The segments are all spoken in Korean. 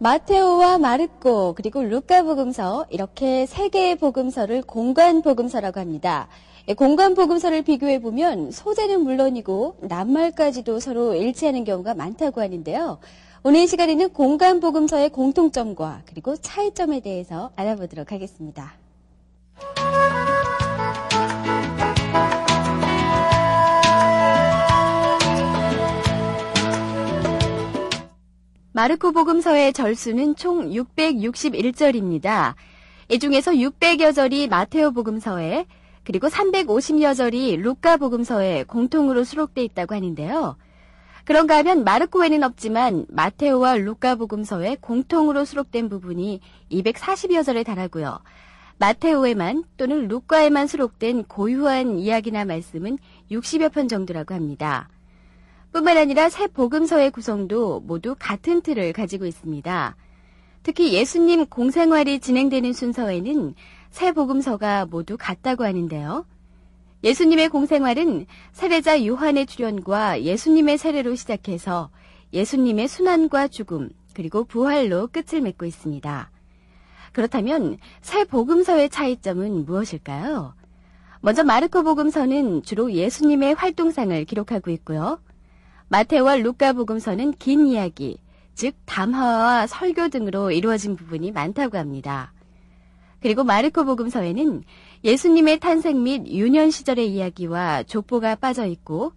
마테오와 마르코 그리고 루카복음서 이렇게 세 개의 복음서를 공관복음서라고 합니다. 공관복음서를 비교해보면 소재는 물론이고 낱말까지도 서로 일치하는 경우가 많다고 하는데요. 오늘 이 시간에는 공관복음서의 공통점과 그리고 차이점에 대해서 알아보도록 하겠습니다. 마르코 복음서의 절수는 총 661절입니다. 이 중에서 600여 절이 마테오 복음서에 그리고 350여 절이 루카 복음서에 공통으로 수록되어 있다고 하는데요. 그런가 하면 마르코에는 없지만 마테오와 루카 복음서에 공통으로 수록된 부분이 240여 절에 달하고요. 마테오에만 또는 루카에만 수록된 고유한 이야기나 말씀은 60여 편 정도라고 합니다. 뿐만 아니라 세 복음서의 구성도 모두 같은 틀을 가지고 있습니다. 특히 예수님 공생활이 진행되는 순서에는 세 복음서가 모두 같다고 하는데요. 예수님의 공생활은 세례자 요한의 출현과 예수님의 세례로 시작해서 예수님의 순환과 죽음 그리고 부활로 끝을 맺고 있습니다. 그렇다면 세 복음서의 차이점은 무엇일까요? 먼저 마르코 복음서는 주로 예수님의 활동상을 기록하고 있고요. 마테오와 루카 복음서는 긴 이야기, 즉 담화와 설교 등으로 이루어진 부분이 많다고 합니다. 그리고 마르코 복음서에는 예수님의 탄생 및 유년 시절의 이야기와 족보가 빠져 있고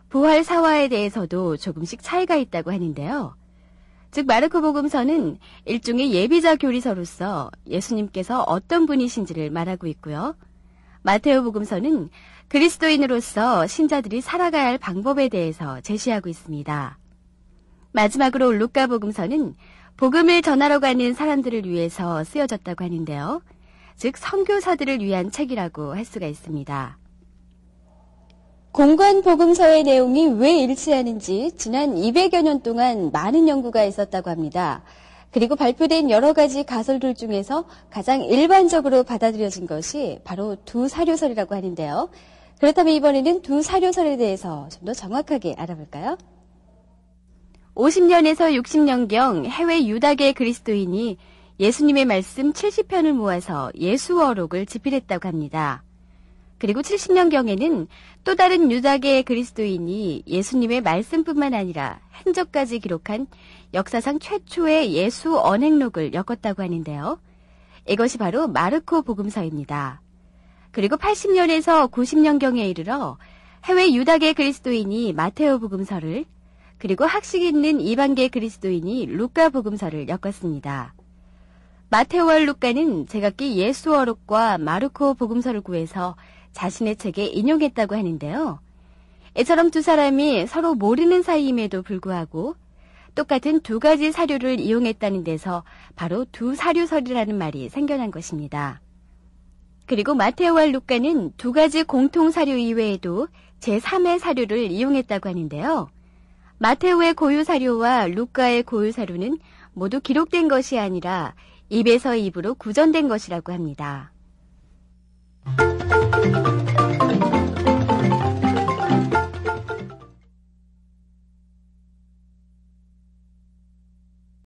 부활 사화에 대해서도 조금씩 차이가 있다고 하는데요. 즉 마르코 복음서는 일종의 예비자 교리서로서 예수님께서 어떤 분이신지를 말하고 있고요. 마테오 복음서는 그리스도인으로서 신자들이 살아가야 할 방법에 대해서 제시하고 있습니다. 마지막으로 루카 복음서는 복음을 전하러 가는 사람들을 위해서 쓰여졌다고 하는데요. 즉 선교사들을 위한 책이라고 할 수가 있습니다. 공관복음서의 내용이 왜 일치하는지 지난 200여 년 동안 많은 연구가 있었다고 합니다. 그리고 발표된 여러 가지 가설들 중에서 가장 일반적으로 받아들여진 것이 바로 두 사료설이라고 하는데요. 그렇다면 이번에는 두 사료설에 대해서 좀 더 정확하게 알아볼까요? 50년에서 60년경 해외 유다계 그리스도인이 예수님의 말씀 70편을 모아서 예수어록을 집필했다고 합니다. 그리고 70년경에는 또 다른 유다계 그리스도인이 예수님의 말씀뿐만 아니라 행적까지 기록한 역사상 최초의 예수 언행록을 엮었다고 하는데요. 이것이 바로 마르코 복음서입니다. 그리고 80년에서 90년경에 이르러 해외 유다계 그리스도인이 마테오 복음서를 그리고 학식 있는 이방계 그리스도인이 루카 복음서를 엮었습니다. 마테오와 루카는 제각기 예수어록과 마르코 복음서를 구해서 자신의 책에 인용했다고 하는데요. 이처럼 두 사람이 서로 모르는 사이임에도 불구하고 똑같은 두 가지 사료를 이용했다는 데서 바로 두 사료설이라는 말이 생겨난 것입니다. 그리고 마테오와 루카는 두 가지 공통 사료 이외에도 제3의 사료를 이용했다고 하는데요. 마테오의 고유 사료와 루카의 고유 사료는 모두 기록된 것이 아니라 입에서 입으로 구전된 것이라고 합니다.